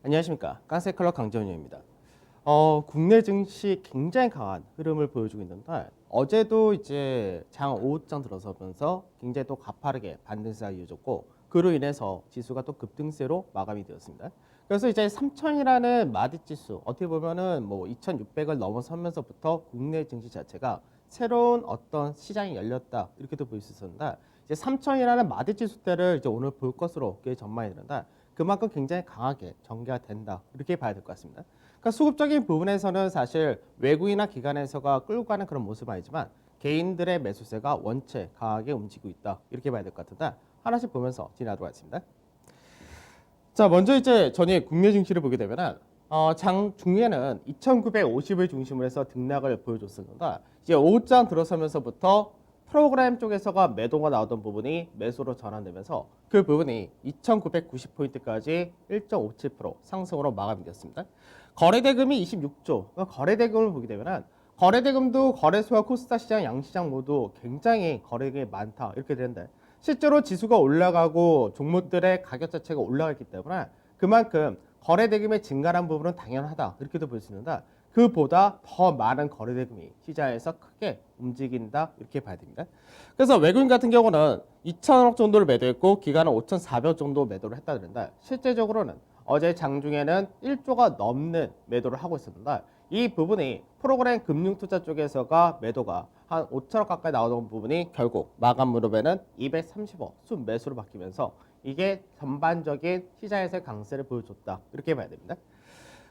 안녕하십니까. 깐세컬러 강재훈입니다. 국내 증시 굉장히 강한 흐름을 보여주고 있는데 어제도 이제 장 5장 들어서면서 굉장히 또 가파르게 반등세가 이어졌고 그로 인해서 지수가 또 급등세로 마감이 되었습니다. 그래서 이제 3천이라는 마디지수 어떻게 보면은 뭐 2,600을 넘어서면서부터 국내 증시 자체가 새로운 어떤 시장이 열렸다 이렇게도 볼 수 있었는데 이제 3천이라는 마디지수대를 이제 오늘 볼 것으로 전망이 되는데 그만큼 굉장히 강하게 전개가 된다 이렇게 봐야 될 것 같습니다. 그러니까 수급적인 부분에서는 사실 외국이나 기관에서가 끌고 가는 그런 모습은 아니지만 개인들의 매수세가 원체 강하게 움직이고 있다 이렇게 봐야 될 것 같은데 하나씩 보면서 진행하도록 하겠습니다. 자, 먼저 이제 전일 국내 증시를 보게 되면은 장 중에는 2,950을 중심으로 해서 등락을 보여줬었는데 이제 오후장 들어서면서부터 프로그램 쪽에서가 매도가 나오던 부분이 매수로 전환되면서 그 부분이 2,990포인트까지 1.57% 상승으로 마감이 되었습니다. 거래대금이 26조. 그러니까 거래대금을 보게 되면은 거래대금도 거래소와 코스닥 시장, 양시장 모두 굉장히 거래액이 많다 이렇게 되는데 실제로 지수가 올라가고 종목들의 가격 자체가 올라갔기 때문에 그만큼 거래대금의 증가한 부분은 당연하다 이렇게도 볼 수 있는데 그보다 더 많은 거래대금이 시장에서 크게 움직인다 이렇게 봐야 됩니다. 그래서 외국인 같은 경우는 2천억 정도를 매도했고 기간은 5,400억 정도 매도를 했다 그랬는데 실제적으로는 어제 장중에는 1조가 넘는 매도를 하고 있었는데 이 부분이 프로그램 금융투자 쪽에서가 매도가 한 5천억 가까이 나오던 부분이 결국 마감 무렵에는 230억 순매수로 바뀌면서 이게 전반적인 시장에서의 강세를 보여줬다 이렇게 봐야 됩니다.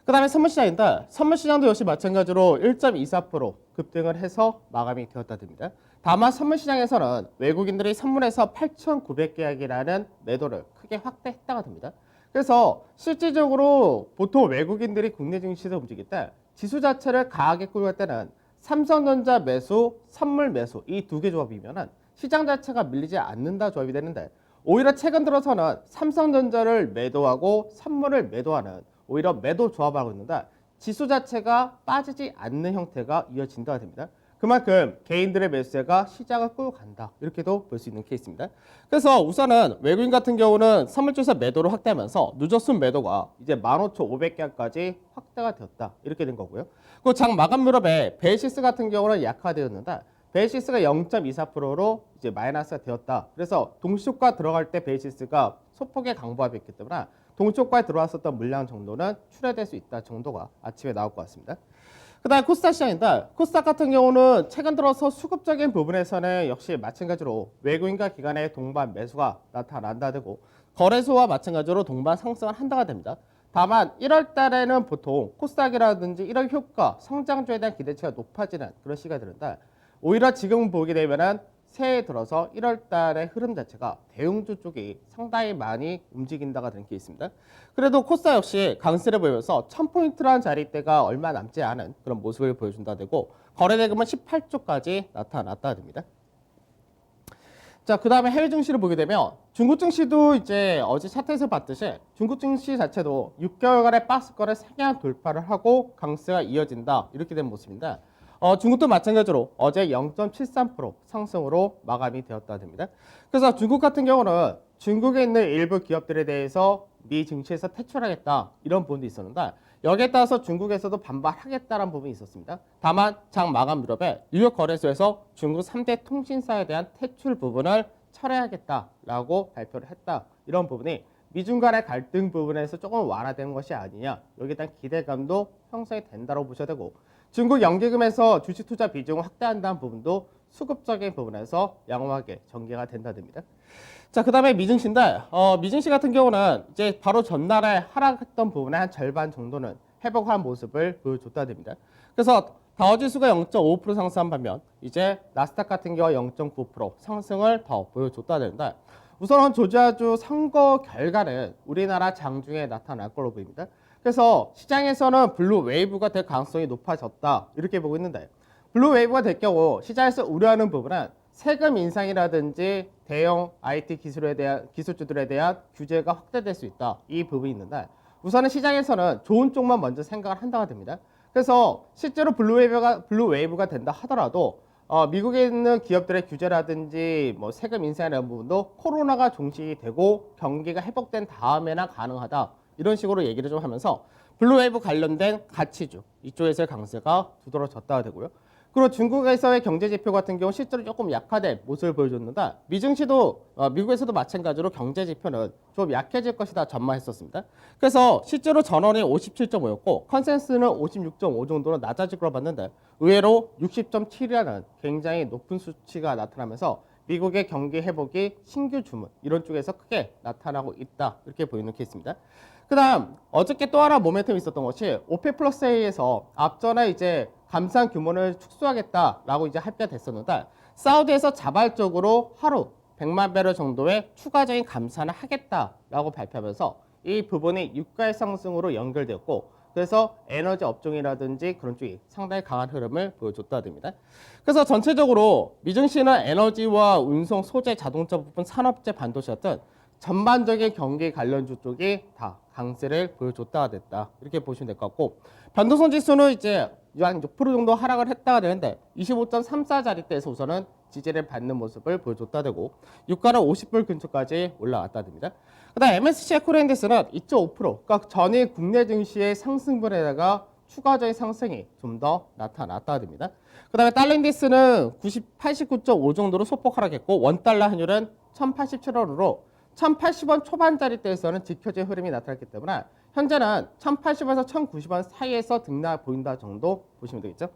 그 다음에 선물시장인데 선물시장도 역시 마찬가지로 1.24% 급등을 해서 마감이 되었다 됩니다. 다만 선물시장에서는 외국인들이 선물에서 8,900계약이라는 매도를 크게 확대했다가 됩니다. 그래서 실질적으로 보통 외국인들이 국내 증시에서 움직일 때 지수 자체를 강하게 끌고 갈 때는 삼성전자 매수, 선물 매수 이 두 개 조합이면은 시장 자체가 밀리지 않는다 조합이 되는데 오히려 최근 들어서는 삼성전자를 매도하고 선물을 매도하는 오히려 매도 조합을 하고 있는데 지수 자체가 빠지지 않는 형태가 이어진다가 됩니다. 그만큼 개인들의 매수세가 시장을 끌고 간다 이렇게도 볼 수 있는 케이스입니다. 그래서 우선은 외국인 같은 경우는 선물주에서 매도를 확대하면서 누적순 매도가 이제 15,500개까지 확대가 되었다 이렇게 된 거고요. 그 장 마감 무렵에 베이시스 같은 경우는 약화되었는데 베이시스가 0.24%로 이제 마이너스가 되었다. 그래서 동시효과 들어갈 때 베이시스가 소폭의 강보합이었기 때문에 동시효과에 들어왔었던 물량 정도는 출회될 수 있다 정도가 아침에 나올 것 같습니다. 그 다음에 코스닥 시장인데 코스닥 같은 경우는 최근 들어서 수급적인 부분에서는 역시 마찬가지로 외국인과 기관의 동반 매수가 나타난다 되고 거래소와 마찬가지로 동반 상승을 한다가 됩니다. 다만 1월 달에는 보통 코스닥이라든지 1월 효과, 성장주에 대한 기대치가 높아지는 그런 시기가 되는데 오히려 지금 보게 되면은 새해 들어서 1월 달의 흐름 자체가 대형주 쪽이 상당히 많이 움직인다가 되는 게 있습니다. 그래도 코스닥 역시 강세를 보이면서 1000포인트라는 자리대가 얼마 남지 않은 그런 모습을 보여준다 되고 거래대금은 18조까지 나타났다 됩니다. 자, 그 다음에 해외 증시를 보게 되면 중국 증시도 이제 어제 차트에서 봤듯이 중국 증시 자체도 6개월간의 박스권을 상향 돌파를 하고 강세가 이어진다 이렇게 된 모습인데 중국도 마찬가지로 어제 0.73% 상승으로 마감이 되었다 됩니다. 그래서 중국 같은 경우는 중국에 있는 일부 기업들에 대해서 미 증시에서 퇴출하겠다 이런 부분도 있었는데 여기에 따라서 중국에서도 반발하겠다는 부분이 있었습니다. 다만 장 마감 무렵에 뉴욕 거래소에서 중국 3대 통신사에 대한 퇴출 부분을 철회하겠다라고 발표를 했다. 이런 부분이 미중 간의 갈등 부분에서 조금 완화된 것이 아니냐 여기에 대한 기대감도 형성이 된다고 보셔야 되고 중국 연기금에서 주식 투자 비중을 확대한다는 부분도 수급적인 부분에서 양호하게 전개가 된다 됩니다. 자, 그 다음에 미증시인데 미증시 같은 경우는 이제 바로 전날에 하락했던 부분의 한 절반 정도는 회복한 모습을 보여줬다 됩니다. 그래서 다우지수가 0.5% 상승한 반면 이제 나스닥 같은 경우 0.9% 상승을 더 보여줬다 됩니다. 우선은 조지아주 선거 결과는 우리나라 장중에 나타날 걸로 보입니다. 그래서 시장에서는 블루 웨이브가 될 가능성이 높아졌다 이렇게 보고 있는데 블루 웨이브가 될 경우 시장에서 우려하는 부분은 세금 인상이라든지 대형 IT 기술주들에 대한 규제가 확대될 수 있다 이 부분이 있는데 우선은 시장에서는 좋은 쪽만 먼저 생각을 한다가 됩니다. 그래서 실제로 블루 웨이브가 된다 하더라도 미국에 있는 기업들의 규제라든지 뭐 세금 인상이라는 부분도 코로나가 종식이 되고 경기가 회복된 다음에나 가능하다. 이런 식으로 얘기를 좀 하면서 블루웨이브 관련된 가치주 이쪽에서의 강세가 두드러졌다가 되고요. 그리고 중국에서의 경제 지표 같은 경우 실제로 조금 약화된 모습을 보여줬는데 미증시도 미국에서도 마찬가지로 경제 지표는 좀 약해질 것이다 전망했었습니다. 그래서 실제로 전원이 57.5였고 컨센서스는 56.5 정도로 낮아질 거로 봤는데 의외로 60.7이라는 굉장히 높은 수치가 나타나면서 미국의 경기 회복이 신규 주문 이런 쪽에서 크게 나타나고 있다 이렇게 보이는 케이스입니다. 그다음 어저께 또 하나 모멘텀이 있었던 것이 오페 플러스 A에서 앞전에 이제 감산 규모를 축소하겠다라고 이제 합의가 됐었는데 사우디에서 자발적으로 하루 100만 배럴 정도의 추가적인 감산을 하겠다라고 발표하면서 이 부분이 유가의 상승으로 연결되었고 그래서 에너지 업종이라든지 그런 쪽이 상당히 강한 흐름을 보여줬다 됩니다. 그래서 전체적으로 미증시는 에너지와 운송, 소재, 자동차 부분, 산업재, 반도체 같은 전반적인 경기 관련주 쪽이 다 강세를 보여줬다가 됐다. 이렇게 보시면 될 것 같고 변동성 지수는 이제 한 6% 정도 하락을 했다가 되는데 25.34자리대에서 우선은 지지를 받는 모습을 보여줬다 되고 유가는 50불 근처까지 올라왔다 됩니다. 그다음 MSCI 코리아인덱스는 2.5% 그러니까 전일 국내 증시의 상승분에다가 추가적인 상승이 좀 더 나타났다 됩니다. 그다음에 달러 인덱스는 89.5 정도로 소폭 하락했고 원달러 환율은 1087원으로 1080원 초반짜리대에서는 지켜진 흐름이 나타났기 때문에 현재는 1080원에서 1090원 사이에서 등락 보인다 정도 보시면 되겠죠.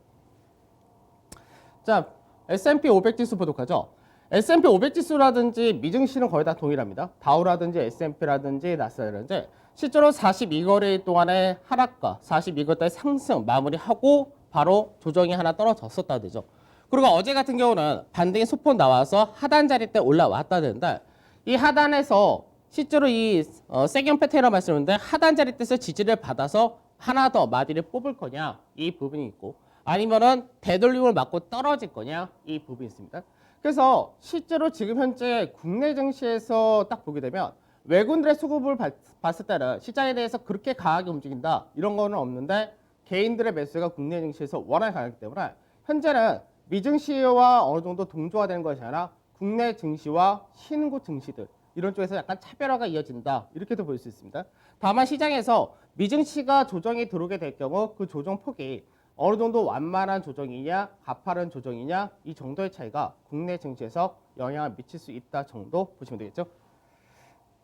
자, S&P 500 지수 보도록 하죠. S&P 500 지수라든지 미증시는 거의 다 동일합니다. 다우라든지 S&P라든지 나스닥이라든지 실제로 42거래일 동안의 하락과 42거래일 상승 마무리하고 바로 조정이 하나 떨어졌었다 되죠. 그리고 어제 같은 경우는 반등이 소폭 나와서 하단 자리 때 올라왔다 되는데 이 하단에서 실제로 이 세경 패턴이라고 말씀드렸는데 하단 자리 때서 지지를 받아서 하나 더 마디를 뽑을 거냐 이 부분이 있고 아니면은 되돌림을 맞고 떨어질 거냐 이 부분이 있습니다. 그래서 실제로 지금 현재 국내 증시에서 딱 보게 되면 외국인들의 수급을 봤을 때는 시장에 대해서 그렇게 강하게 움직인다 이런 거는 없는데 개인들의 매수가 국내 증시에서 워낙 강하기 때문에 현재는 미증시와 어느 정도 동조화되는 것이 아니라 국내 증시와 신흥국 증시들 이런 쪽에서 약간 차별화가 이어진다 이렇게도 볼 수 있습니다. 다만 시장에서 미증시가 조정이 들어오게 될 경우 그 조정 폭이 어느 정도 완만한 조정이냐 가파른 조정이냐 이 정도의 차이가 국내 증시에서 영향을 미칠 수 있다 정도 보시면 되겠죠.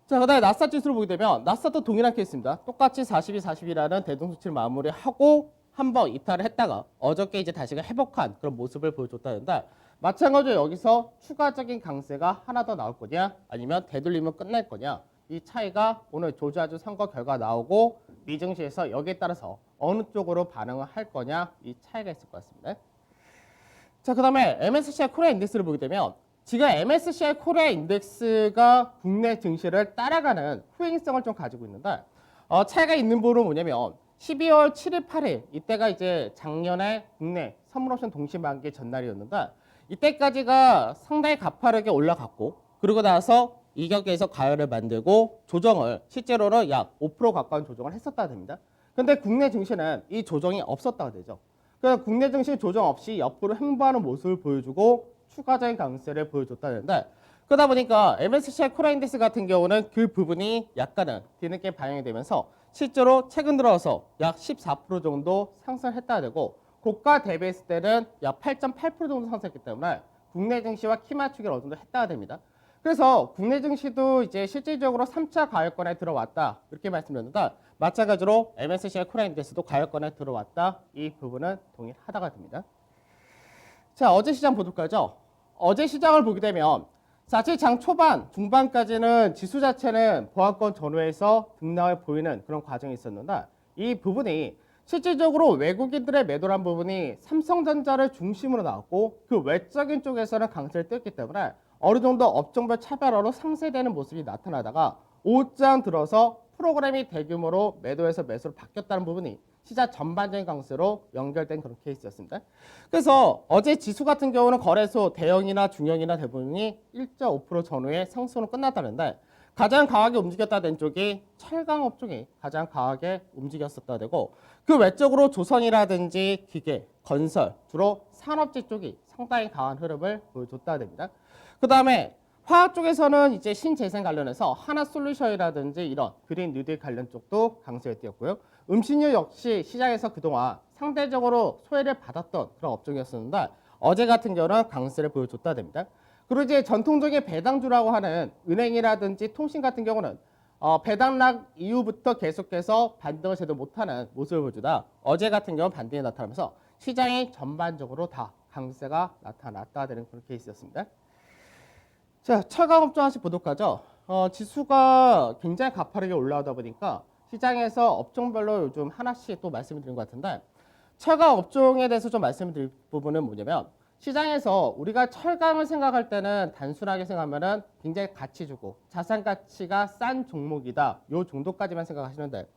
자, 그다음에 나스닥 지수를 보게 되면 나스닥도 동일한 케이스입니다. 똑같이 42, 40이라는 대동수치를 마무리하고 한번 이탈을 했다가 어저께 이제 다시 회복한 그런 모습을 보여줬다는데 마찬가지로 여기서 추가적인 강세가 하나 더 나올 거냐 아니면 되돌리면 끝날 거냐 이 차이가 오늘 조지아주 선거 결과 나오고 미증시에서 여기에 따라서 어느 쪽으로 반응을 할 거냐 이 차이가 있을 것 같습니다. 자, 그다음에 MSCI 코리아 인덱스를 보게 되면 지금 MSCI 코리아 인덱스가 국내 증시를 따라가는 후행성을 좀 가지고 있는데 차이가 있는 부분은 뭐냐면 12월 7일, 8일 이때가 이제 작년에 국내 선물옵션 동시만기 전날이었는데 이때까지가 상당히 가파르게 올라갔고 그러고 나서 이 격에서 가열을 만들고 조정을 실제로는 약 5% 가까운 조정을 했었다 됩니다. 그런데 국내 증시는 이 조정이 없었다가 되죠. 그러니까 국내 증시 조정 없이 옆으로 횡보하는 모습을 보여주고 추가적인 강세를 보여줬다는데 그러다 보니까 MSCI 코리아 인덱스 같은 경우는 그 부분이 약간은 뒤늦게 반영이 되면서 실제로 최근 들어서 약 14% 정도 상승했다 되고 고가 대비했을 때는 약 8.8% 정도 상승했기 때문에 국내 증시와 키 맞추기를 어느 정도 했다가 됩니다. 그래서 국내 증시도 이제 실질적으로 3차 가격권에 들어왔다 이렇게 말씀드렸는데 마찬가지로 MSCI 코리아 인덱스도 가격권에 들어왔다 이 부분은 동일하다가 됩니다. 자, 어제 시장 보도록 하죠. 어제 시장을 보게 되면 사실 장 초반, 중반까지는 지수 자체는 보합권 전후에서 등락을 보이는 그런 과정이 있었는데 이 부분이 실질적으로 외국인들의 매도란 부분이 삼성전자를 중심으로 나왔고 그 외적인 쪽에서는 강세를 띄었기 때문에 어느 정도 업종별 차별화로 상쇄되는 모습이 나타나다가 5장 들어서 프로그램이 대규모로 매도에서 매수로 바뀌었다는 부분이 시장 전반적인 강세로 연결된 그런 케이스였습니다. 그래서 어제 지수 같은 경우는 거래소 대형이나 중형이나 대부분이 1.5% 전후에 상승으로 끝났다는데 가장 강하게 움직였다는 쪽이 철강 업종이 가장 강하게 움직였었다 되고 그 외적으로 조선이라든지 기계, 건설, 주로 산업재 쪽이 상당히 강한 흐름을 보여줬다 됩니다. 그 다음에 화학 쪽에서는 이제 신재생 관련해서 하나솔루션이라든지 이런 그린 뉴딜 관련 쪽도 강세에 띄었고요. 음식료 역시 시장에서 그동안 상대적으로 소외를 받았던 그런 업종이었었는데 어제 같은 경우는 강세를 보여줬다 됩니다. 그리고 이제 전통적인 배당주라고 하는 은행이라든지 통신 같은 경우는 배당락 이후부터 계속해서 반등을 제대로 못하는 모습을 보여주다 어제 같은 경우는 반등이 나타나면서 시장이 전반적으로 다 강세가 나타났다 되는 그런 케이스였습니다. 자, 철강업종 하나씩 보도록 하죠. 지수가 굉장히 가파르게 올라오다 보니까 시장에서 업종별로 요즘 하나씩 또 말씀을 드린 것 같은데 철강 업종에 대해서 좀 말씀을 드릴 부분은 뭐냐면 시장에서 우리가 철강을 생각할 때는 단순하게 생각하면은 굉장히 가치 주고 자산 가치가 싼 종목이다. 요 정도까지만 생각하시는데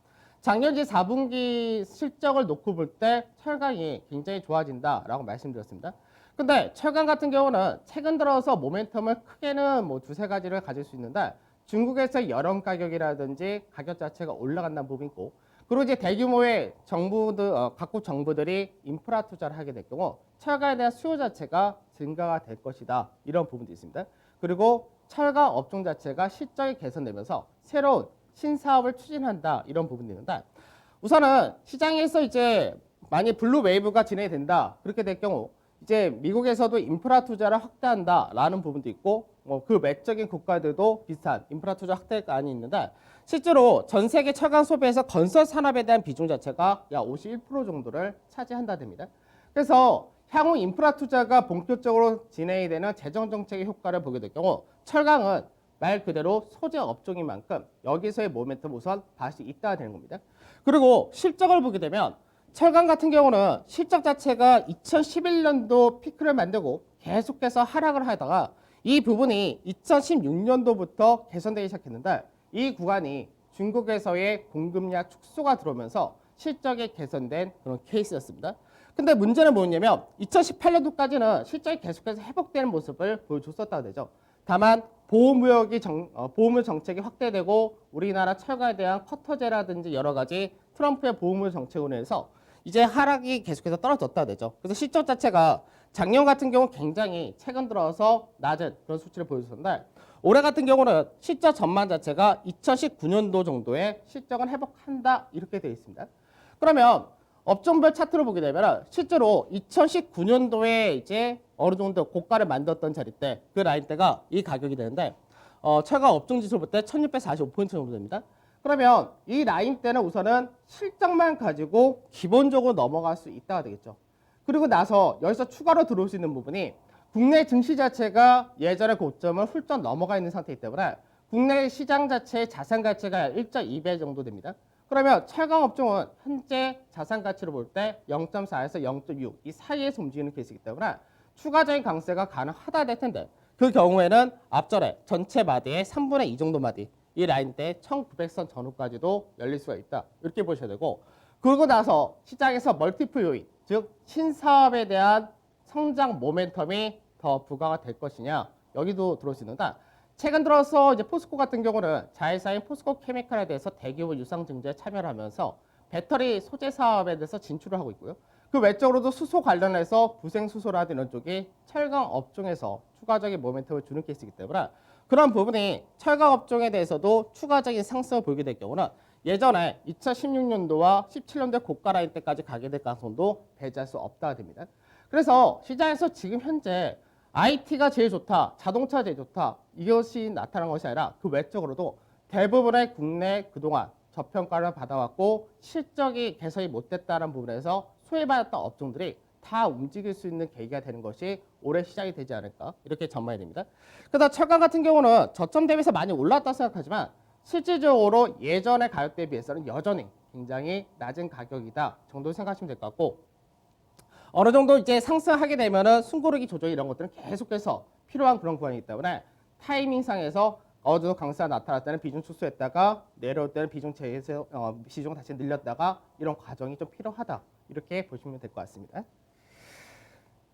작년지 4분기 실적을 놓고 볼 때 철강이 굉장히 좋아진다라고 말씀드렸습니다. 근데 철강 같은 경우는 최근 들어서 모멘텀을 크게는 뭐 두세 가지를 가질 수 있는데 중국에서 여름 가격이라든지 가격 자체가 올라간다는 부분이 있고 그리고 이제 대규모의 정부들, 각국 정부들이 인프라 투자를 하게 될 경우 철강에 대한 수요 자체가 증가가 될 것이다. 이런 부분도 있습니다. 그리고 철강 업종 자체가 실적이 개선되면서 새로운 신사업을 추진한다. 이런 부분이 있는데 우선은 시장에서 이제 만약 블루 웨이브가 진행이 된다. 그렇게 될 경우 이제 미국에서도 인프라 투자를 확대한다라는 부분도 있고 그 외적인 국가들도 비슷한 인프라 투자 확대안이 있는데 실제로 전 세계 철강 소비에서 건설 산업에 대한 비중 자체가 약 51% 정도를 차지한다 됩니다. 그래서 향후 인프라 투자가 본격적으로 진행이 되는 재정 정책의 효과를 보게 될 경우 철강은 말 그대로 소재 업종인 만큼 여기서의 모멘텀 우선 다시 있다 되는 겁니다. 그리고 실적을 보게 되면 철강 같은 경우는 실적 자체가 2011년도 피크를 만들고 계속해서 하락을 하다가 이 부분이 2016년도부터 개선되기 시작했는데 이 구간이 중국에서의 공급량 축소가 들어오면서 실적이 개선된 그런 케이스였습니다. 근데 문제는 뭐냐면 2018년도까지는 실적이 계속해서 회복되는 모습을 보여줬었다고 되죠. 다만 보호무역 정책이 확대되고 우리나라 철강에 대한 쿼터제라든지 여러 가지 트럼프의 보호무역 정책으로 인해서 이제 하락이 계속해서 떨어졌다 되죠. 그래서 실적 자체가 작년 같은 경우 굉장히 최근 들어서 낮은 그런 수치를 보여줬는데 올해 같은 경우는 실적 전망 자체가 2019년도 정도의 실적은 회복한다 이렇게 되어 있습니다. 그러면 업종별 차트로 보게 되면 실제로 2019년도에 이제 어느 정도 고가를 만들었던 자리 때 그 라인 때가 이 가격이 되는데 철강 업종 지수를 볼 때 1645포인트 정도 됩니다. 그러면 이 라인 때는 우선은 실적만 가지고 기본적으로 넘어갈 수 있다가 되겠죠. 그리고 나서 여기서 추가로 들어올 수 있는 부분이 국내 증시 자체가 예전의 고점을 훌쩍 넘어가 있는 상태이기 때문에 국내 시장 자체의 자산 가치가 1.2배 정도 됩니다. 그러면 철강 업종은 현재 자산 가치를 볼 때 0.4에서 0.6 이 사이에서 움직이는 케이스이기 때문에 추가적인 강세가 가능하다 될 텐데 그 경우에는 앞전에 전체 마디의 3분의 2 정도 마디 이 라인 때 1900선 전후까지도 열릴 수가 있다. 이렇게 보셔야 되고 그러고 나서 시장에서 멀티플 요인, 즉 신사업에 대한 성장 모멘텀이 더 부과가 될 것이냐 여기도 들어올 수 있는데 최근 들어서 이제 포스코 같은 경우는 자회사인 포스코 케미칼에 대해서 대규모 유상 증자에 참여를 하면서 배터리 소재 사업에 대해서 진출을 하고 있고요. 그 외적으로도 수소 관련해서 부생수소라든 이런 쪽이 철강 업종에서 추가적인 모멘텀을 주는 케이스이기 때문에 그런 부분이 철강 업종에 대해서도 추가적인 상승을 보이게 될 경우는 예전에 2016년도와 17년도 고가 라인 때까지 가게 될 가능성도 배제할 수 없다가 됩니다. 그래서 시장에서 지금 현재 IT가 제일 좋다, 자동차 제일 좋다 이것이 나타난 것이 아니라 그 외적으로도 대부분의 국내 그동안 저평가를 받아왔고 실적이 개선이 못됐다는 부분에서 소외받았던 업종들이 다 움직일 수 있는 계기가 되는 것이 올해 시작이 되지 않을까 이렇게 전망이 됩니다. 그러다 철강 같은 경우는 저점 대비해서 많이 올랐다 생각하지만 실질적으로 예전의 가격 대비해서는 여전히 굉장히 낮은 가격이다 정도 생각하시면 될 것 같고 어느 정도 이제 상승하게 되면은 숨고르기 조정 이런 것들은 계속해서 필요한 그런 구간이기 때문에 타이밍상에서 어느 정도 강세가 나타날 때는 비중 축소했다가 내려올 때는 비중 다시 늘렸다가 이런 과정이 좀 필요하다 이렇게 보시면 될 것 같습니다.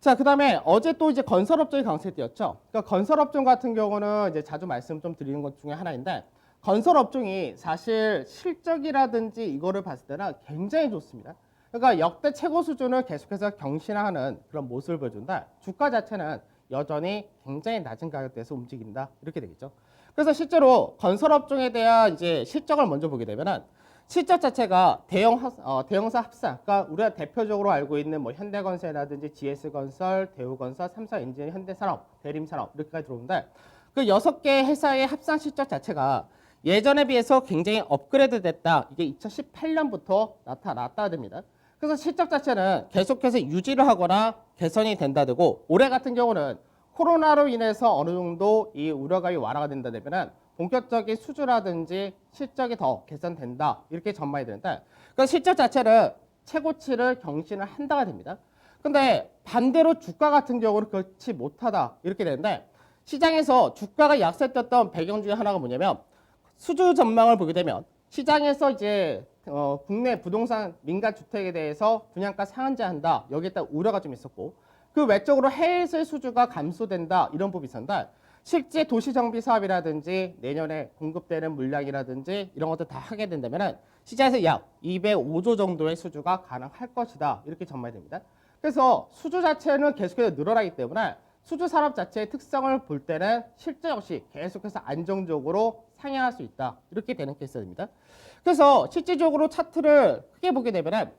자, 그다음에 어제 또 이제 건설업종이 강세에 뛰었죠. 그러니까 건설업종 같은 경우는 이제 자주 말씀 좀 드리는 것 중에 하나인데 건설 업종이 사실 실적이라든지 이거를 봤을 때는 굉장히 좋습니다. 그러니까 역대 최고 수준을 계속해서 경신하는 그런 모습을 보여준다. 주가 자체는 여전히 굉장히 낮은 가격대에서 움직인다. 이렇게 되겠죠. 그래서 실제로 건설 업종에 대한 이제 실적을 먼저 보게 되면은 실적 자체가 대형사 합사, 그러니까 우리가 대표적으로 알고 있는 뭐 현대건설이라든지 GS건설, 대우건설, 삼성엔지니어, 현대산업, 대림산업 이렇게까지 들어오는데 그 6개 회사의 합산 실적 자체가 예전에 비해서 굉장히 업그레이드 됐다. 이게 2018년부터 나타났다 됩니다. 그래서 실적 자체는 계속해서 유지를 하거나 개선이 된다 되고 올해 같은 경우는 코로나로 인해서 어느 정도 이 우려감이 완화가 된다 되면은 본격적인 수주라든지 실적이 더 개선된다 이렇게 전망이 되는데 그 실적 자체는 최고치를 경신을 한다가 됩니다. 근데 반대로 주가 같은 경우는 그렇지 못하다 이렇게 되는데 시장에서 주가가 약세였던 배경 중에 하나가 뭐냐면 수주 전망을 보게 되면 시장에서 이제 국내 부동산 민간 주택에 대해서 분양가 상한제한다 여기에 따른 우려가 좀 있었고 그 외적으로 해외에서의 수주가 감소된다 이런 부분이 있었는데 실제 도시 정비 사업이라든지 내년에 공급되는 물량이라든지 이런 것들 다 하게 된다면 시장에서 약 205조 정도의 수주가 가능할 것이다 이렇게 전망이 됩니다. 그래서 수주 자체는 계속해서 늘어나기 때문에 수주 산업 자체의 특성을 볼 때는 실제 역시 계속해서 안정적으로 상향할 수 있다 이렇게 되는 케이스입니다. 그래서 실질적으로 차트를 크게 보게 되면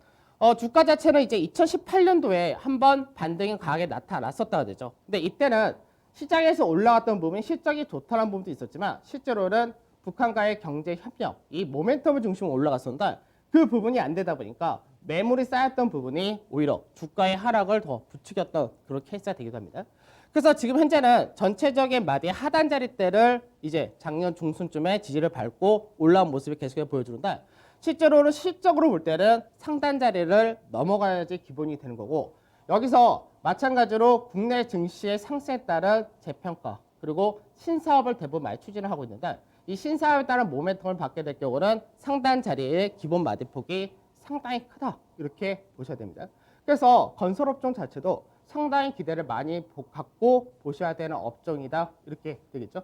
주가 자체는 이제 2018년도에 한번 반등이 강하게 나타났었다가 되죠. 근데 이때는 시장에서 올라왔던 부분이 실적이 좋다는 부분도 있었지만 실제로는 북한과의 경제 협력, 이 모멘텀을 중심으로 올라갔었는데 그 부분이 안 되다 보니까 매물이 쌓였던 부분이 오히려 주가의 하락을 더 부추겼던 그런 케이스가 되기도 합니다. 그래서 지금 현재는 전체적인 마디 하단 자리대를 이제 작년 중순쯤에 지지를 밟고 올라온 모습을 계속해서 보여주는데 실제로는 실적으로 볼 때는 상단 자리를 넘어가야지 기본이 되는 거고 여기서 마찬가지로 국내 증시의 상승에 따른 재평가 그리고 신사업을 대부분 많이 추진을 하고 있는데 이 신사업에 따른 모멘텀을 받게 될 경우는 상단 자리의 기본 마디폭이 상당히 크다 이렇게 보셔야 됩니다. 그래서 건설업종 자체도 상당히 기대를 많이 갖고 보셔야 되는 업종이다 이렇게 되겠죠.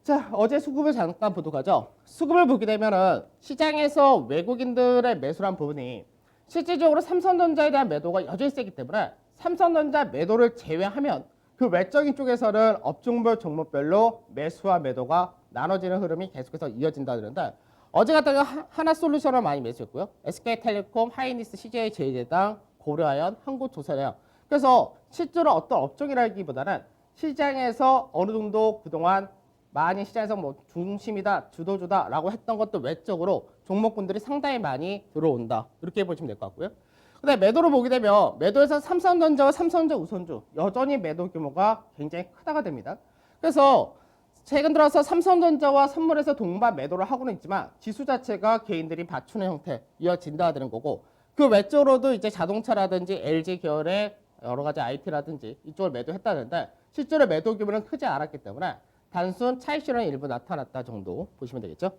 자, 어제 수급을 잠깐 보도록 하죠. 수급을 보게 되면은 시장에서 외국인들의 매수란 부분이 실질적으로 삼성전자에 대한 매도가 여전히 세기 때문에 삼성전자 매도를 제외하면 그 외적인 쪽에서는 업종별 종목별로 매수와 매도가 나눠지는 흐름이 계속해서 이어진다는데 어제 같다가 하나솔루션을 많이 매수했고요. SK텔레콤, 하이닉스, CJ-제일제당, 고려아연, 한국조선해양. 그래서 실제로 어떤 업종이라기보다는 시장에서 어느 정도 그동안 많이 시장에서 뭐 중심이다, 주도주다라고 했던 것도 외적으로 종목군들이 상당히 많이 들어온다. 이렇게 보시면 될 것 같고요. 근데 매도를 보게 되면 매도에서 삼성전자와 삼성전자 우선주 여전히 매도 규모가 굉장히 크다가 됩니다. 그래서 최근 들어서 삼성전자와 선물에서 동반 매도를 하고는 있지만 지수 자체가 개인들이 받추는 형태 이어진다 되는 거고 그 외적으로도 이제 자동차라든지 LG 계열의 여러 가지 IT라든지 이쪽을 매도했다는데 실제로 매도 규모는 크지 않았기 때문에 단순 차익 실현이 일부 나타났다 정도 보시면 되겠죠.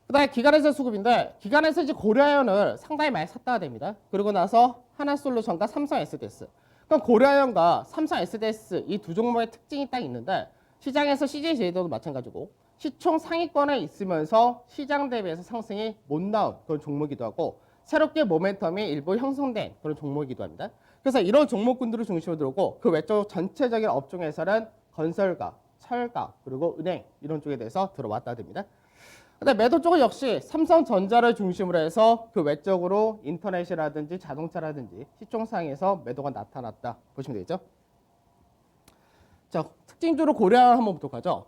그다음에 기관에서 수급인데 기관에서 이제 고려아연을 상당히 많이 샀다가 됩니다. 그리고 나서 하나솔루션과 삼성 SDS. 그럼 고려아연과 삼성 SDS 이 두 종목의 특징이 딱 있는데 시장에서 CJ-제일제당도 마찬가지고 시총 상위권에 있으면서 시장 대비해서 상승이 못 나온 그런 종목이기도 하고 새롭게 모멘텀이 일부 형성된 그런 종목이기도 합니다. 그래서 이런 종목군들을 중심으로 들어오고 그 외적 전체적인 업종에서는 건설가, 철가, 그리고 은행 이런 쪽에 대해서 들어왔다 됩니다. 근데 매도 쪽은 역시 삼성전자를 중심으로 해서 그 외적으로 인터넷이라든지 자동차라든지 시총상에서 매도가 나타났다 보시면 되겠죠. 자, 특징주로 고려아연 한번 보도록 하죠.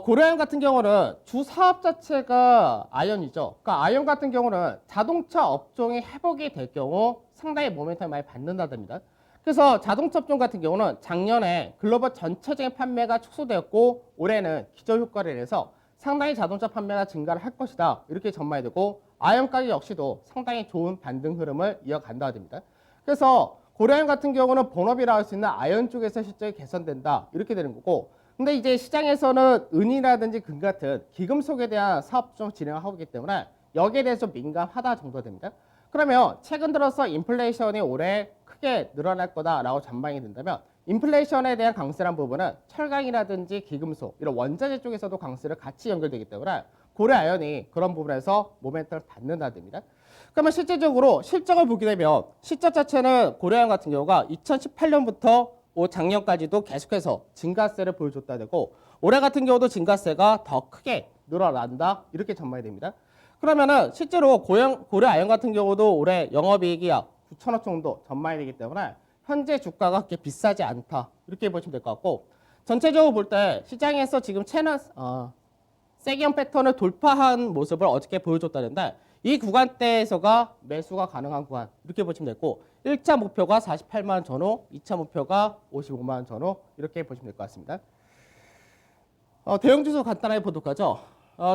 고려아연 같은 경우는 주 사업 자체가 아연이죠. 그러니까 아연 같은 경우는 자동차 업종이 회복이 될 경우 상당히 모멘텀을 많이 받는다답니다. 그래서 자동차 업종 같은 경우는 작년에 글로벌 전체적인 판매가 축소되었고 올해는 기저효과를 인해서 상당히 자동차 판매가 증가를 할 것이다. 이렇게 전망이 되고 아연 가격 역시도 상당히 좋은 반등 흐름을 이어간다 됩니다. 그래서 고려아연 같은 경우는 본업이라 할 수 있는 아연 쪽에서 실적이 개선된다. 이렇게 되는 거고 근데 이제 시장에서는 은이라든지 금 같은 기금속에 대한 사업 좀 진행을 하고 있기 때문에 여기에 대해서 좀 민감하다 정도 됩니다. 그러면 최근 들어서 인플레이션이 올해 크게 늘어날 거다라고 전망이 된다면 인플레이션에 대한 강세란 부분은 철강이라든지 기금속 이런 원자재 쪽에서도 강세를 같이 연결되기 때문에 고래 아연이 그런 부분에서 모멘텀을 받는다 됩니다. 그러면 실제적으로 실적을 보게 되면 실적 자체는 고래 아연 같은 경우가 2018년부터 작년까지도 계속해서 증가세를 보여줬다 되고 올해 같은 경우도 증가세가 더 크게 늘어난다 이렇게 전망이 됩니다. 그러면은 실제로 고래 아연 같은 경우도 올해 영업이익이 약 9천억 정도 전망이 되기 때문에 현재 주가가 그렇게 비싸지 않다 이렇게 보시면 될 것 같고 전체적으로 볼 때 시장에서 지금 세기형 패턴을 돌파한 모습을 어저께 보여줬다는데 이 구간대에서가 매수가 가능한 구간 이렇게 보시면 되고 1차 목표가 48만 원 전후, 2차 목표가 55만 원 전후 이렇게 보시면 될 것 같습니다. 대형지수 간단하게 보도록 하죠.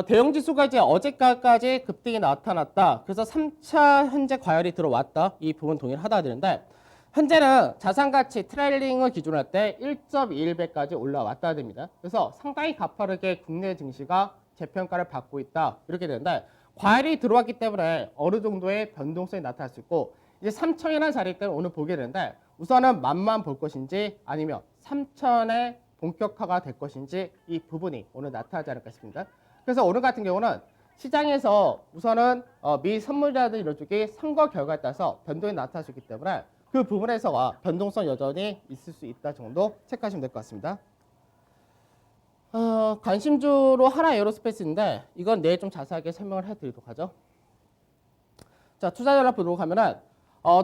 대형지수가 이제 어제까지 급등이 나타났다. 그래서 3차 현재 과열이 들어왔다. 이 부분 동일하다 되는데 현재는 자산가치 트레일링을 기준으로 할 때 1.21배까지 올라왔다 됩니다. 그래서 상당히 가파르게 국내 증시가 재평가를 받고 있다. 이렇게 되는데 과열이 들어왔기 때문에 어느 정도의 변동성이 나타날 수 있고 이제 3천이라는 자리 때는 오늘 보게 되는데 우선은 맛만 볼 것인지 아니면 3천의 본격화가 될 것인지 이 부분이 오늘 나타나지 않을까 싶습니다. 그래서 오늘 같은 경우는 시장에서 우선은 미 선물이라든지 이런 쪽이 선거 결과에 따라서 변동이 나타날 수 있기 때문에 그 부분에서가 변동성 여전히 있을 수 있다 정도 체크하시면 될 것 같습니다. 관심주로 하나 에어로스페이스인데 이건 내일 좀 자세하게 설명을 해드리도록 하죠. 자, 투자 전략 보도록 하면은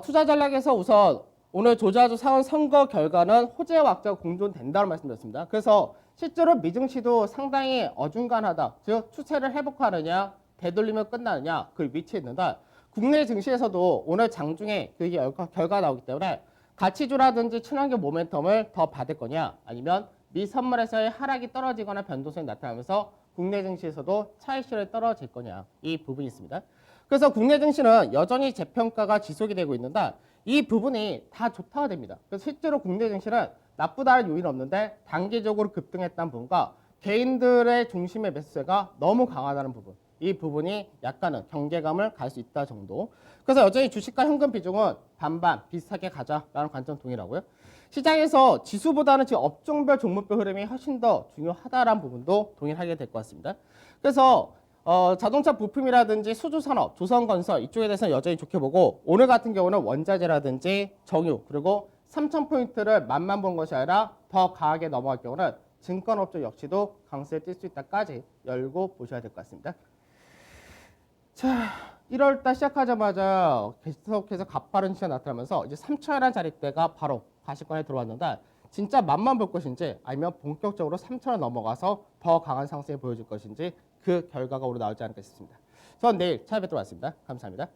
투자 전략에서 우선 오늘 조지아주 상원 선거 결과는 호재 확정 공존된다고 말씀드렸습니다. 그래서 실제로 미증시도 상당히 어중간하다. 즉 추세를 회복하느냐 되돌리면 끝나느냐 그 위치에 있는데 국내 증시에서도 오늘 장중에 그 결과 나오기 때문에 가치주라든지 친환경 모멘텀을 더 받을 거냐 아니면 미 선물에서의 하락이 떨어지거나 변동성이 나타나면서 국내 증시에서도 차익실이 떨어질 거냐 이 부분이 있습니다. 그래서 국내 증시는 여전히 재평가가 지속이 되고 있는데 이 부분이 다 좋다가 됩니다. 그래서 실제로 국내 증시는 나쁘다는 요인은 없는데 단기적으로 급등했다는 부분과 개인들의 중심의 매수세가 너무 강하다는 부분 이 부분이 약간은 경계감을 갈 수 있다 정도. 그래서 여전히 주식과 현금 비중은 반반 비슷하게 가자라는 관점 동일하고요. 시장에서 지수보다는 지금 업종별 종목별 흐름이 훨씬 더 중요하다라는 부분도 동일하게 될 것 같습니다. 그래서 자동차 부품이라든지 수주산업, 조선건설 이쪽에 대해서는 여전히 좋게 보고 오늘 같은 경우는 원자재라든지 정유 그리고 3,000포인트를 맛만 본 것이 아니라 더 강하게 넘어갈 경우는 증권업종 역시도 강세를 띌 수 있다까지 열고 보셔야 될 것 같습니다. 자, 1월달 시작하자마자 계속해서 가파른 시간 나타나면서 이제 3천이라는 자리대가 바로 가시권에 들어왔는데 진짜 맛만 볼 것인지 아니면 본격적으로 3천을 넘어가서 더 강한 상승을 보여줄 것인지 그 결과가 오늘 나오지 않을까 싶습니다. 전 내일 찾아뵙도록 하겠습니다. 감사합니다.